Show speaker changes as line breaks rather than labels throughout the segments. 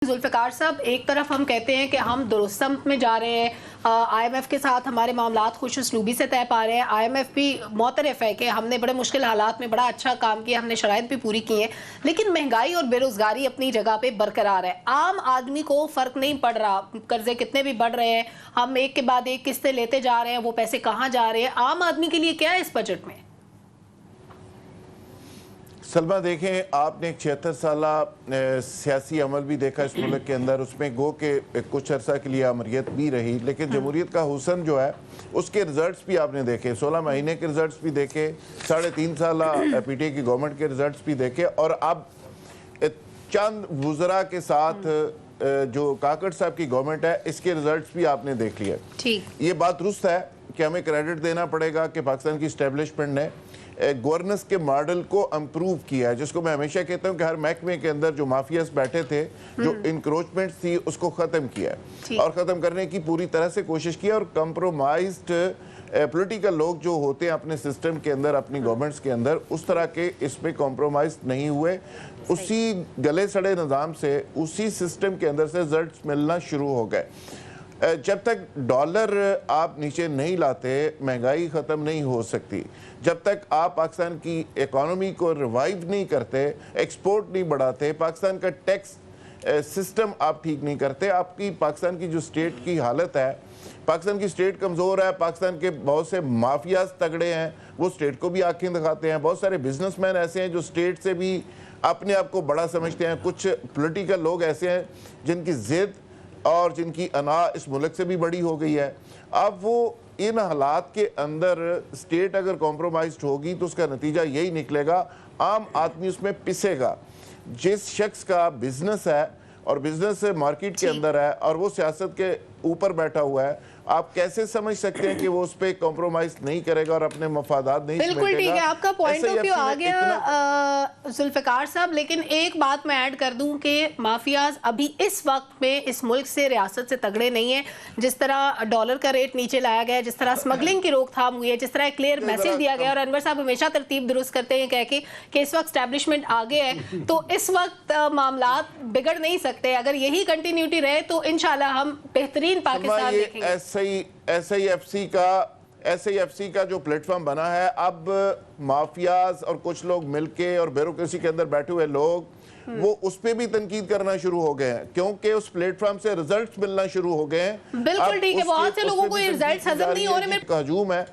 जुल्फ़िकार साहब, एक तरफ हम कहते हैं कि हम दुरुस्त में जा रहे हैं, आईएमएफ के साथ हमारे मामलात खुशउस्लूबी से तय पा रहे हैं। आईएमएफ भी मोतरफ है कि हमने बड़े मुश्किल हालात में बड़ा अच्छा काम किया, हमने शराइत भी पूरी की हैं, लेकिन महंगाई और बेरोजगारी अपनी जगह पे बरकरार है। आम आदमी को फर्क नहीं पड़ रहा, कर्जे कितने भी बढ़ रहे हैं, हम एक के बाद एक किस्तें लेते जा रहे हैं, वो पैसे कहाँ जा रहे हैं, आम आदमी के लिए क्या है इस बजट में?
सलमा, देखें, आपने एक 76 साल सियासी अमल भी देखा इस मुल्क के अंदर, उसमें गो के कुछ अरसा के लिए अमरीत भी रही, लेकिन जमहूरियत का हुसन जो है उसके रिजल्ट्स भी आपने देखे, 16 महीने के रिजल्ट्स भी देखे, 3.5 साल पीटीआई की गवर्नमेंट के रिजल्ट्स भी देखे, और अब चंद वुज़रा के साथ जो काकड़ साहब की गवर्नमेंट है इसके रिजल्ट्स भी आपने देख लिए।
ठीक,
ये बात दुरुस्त है कि हमें क्रेडिट देना पड़ेगा कि पाकिस्तान की इस्टेब्लिशमेंट ने गवर्नेंस के मॉडल को इम्प्रूव किया है, जिसको मैं हमेशा कहता हूं कि हर महकमे के अंदर जो माफियाज बैठे थे, जो इंक्रोचमेंट थी, उसको ख़त्म किया है और ख़त्म करने की पूरी तरह से कोशिश की, और कंप्रोमाइज्ड पॉलिटिकल लोग जो होते हैं अपने सिस्टम के अंदर, अपनी गवर्नमेंट्स के अंदर, उस तरह के इसमें कॉम्प्रोमाइज नहीं हुए। उसी गले सड़े निज़ाम से, उसी सिस्टम के अंदर से रिजल्ट मिलना शुरू हो गए। जब तक डॉलर आप नीचे नहीं लाते, महंगाई ख़त्म नहीं हो सकती। जब तक आप पाकिस्तान की इकॉनमी को रिवाइव नहीं करते, एक्सपोर्ट नहीं बढ़ाते, पाकिस्तान का टैक्स सिस्टम आप ठीक नहीं करते, आपकी पाकिस्तान की जो स्टेट की हालत है, पाकिस्तान की स्टेट कमज़ोर है, पाकिस्तान के बहुत से माफियाज तगड़े हैं, वो स्टेट को भी आंखें दिखाते हैं, बहुत सारे बिजनेसमैन ऐसे हैं जो स्टेट से भी अपने आप को बड़ा समझते हैं, कुछ पॉलिटिकल लोग ऐसे हैं जिनकी ज़िद और जिनकी अना इस मुल्क से भी बड़ी हो गई है। अब वो इन हालात के अंदर स्टेट अगर कॉम्प्रोमाइज्ड होगी तो उसका नतीजा यही निकलेगा, आम आदमी उसमें पिसेगा। जिस शख्स का बिजनेस है और बिजनेस मार्केट के अंदर है और वो सियासत के ऊपर बैठा हुआ है, आप कैसे समझ सकते हैं कि वो उस पर कॉम्प्रोमाइज नहीं करेगा और अपने मफादात नहीं समेटेगा?
बिल्कुल ठीक है, आपका पॉइंट ऑफ व्यू आ गया जुल्फ़िकार साहब, लेकिन एक बात मैं ऐड कर दूं कि माफियाज अभी इस वक्त में इस मुल्क से, रियासत से तगड़े नहीं है। जिस तरह डॉलर का रेट नीचे लाया गया, जिस तरह स्मगलिंग की रोकथाम हुई है, जिस तरह क्लियर मैसेज दिया गया, और अनवर साहब हमेशा तरतीब दुरुस्त करते हैं कह के कि इस वक्त एस्टैब्लिशमेंट आगे है, तो इस वक्त मामलात बिगड़ नहीं सकते। अगर यही कंटिन्यूटी रहे तो इंशाल्लाह हम बेहतरीन पाकिस्तान देखेंगे।
एसआईएफसी का जो प्लेटफॉर्म बना है, अब माफियाज और कुछ लोग मिलके और ब्यूरोक्रेसी के अंदर बैठे हुए लोग वो उस पे भी तनकीद करना शुरू हो गए हैं, क्योंकि उस प्लेटफॉर्म से रिजल्ट्स मिलना शुरू हो गए हैं।
बिल्कुल ठीक है, बहुत से लोगों को ये रिजल्ट्स हजम नहीं हो रहे,
का हजूम है,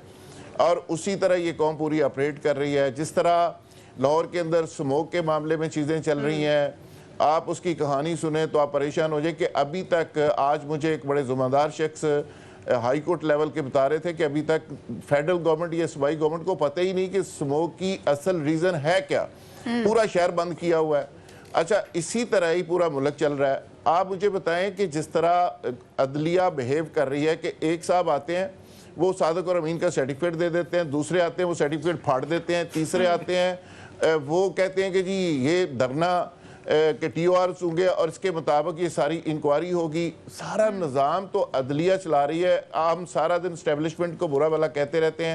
और उसी तरह ये कौम पूरी ऑपरेट कर रही है। जिस तरह लाहौर के अंदर स्मोक के मामले में चीजें चल रही हैं, आप उसकी कहानी सुने तो आप परेशान हो जाए कि अभी तक, आज मुझे एक बड़े जुम्मेदार शख्स हाई कोर्ट लेवल के बता रहे थे कि अभी तक फेडरल गवर्नमेंट या सूबाई गवर्नमेंट को पता ही नहीं कि स्मोक की असल रीजन है क्या। पूरा शहर बंद किया हुआ है। अच्छा, इसी तरह ही पूरा मुल्क चल रहा है। आप मुझे बताएं कि जिस तरह अदलिया बिहेव कर रही है कि एक साहब आते हैं, वो सादिक और अमीन का सर्टिफिकेट दे देते हैं, दूसरे आते हैं वो सर्टिफिकेट फाड़ देते हैं, तीसरे आते हैं वो कहते हैं कि जी ये धरना के TORs होंगे और इसके मुताबिक ये सारी इंक्वायरी होगी। सारा निज़ाम तो अदलिया चला रही है। हम सारा दिन एस्टेब्लिशमेंट को बुरा भला कहते रहते हैं।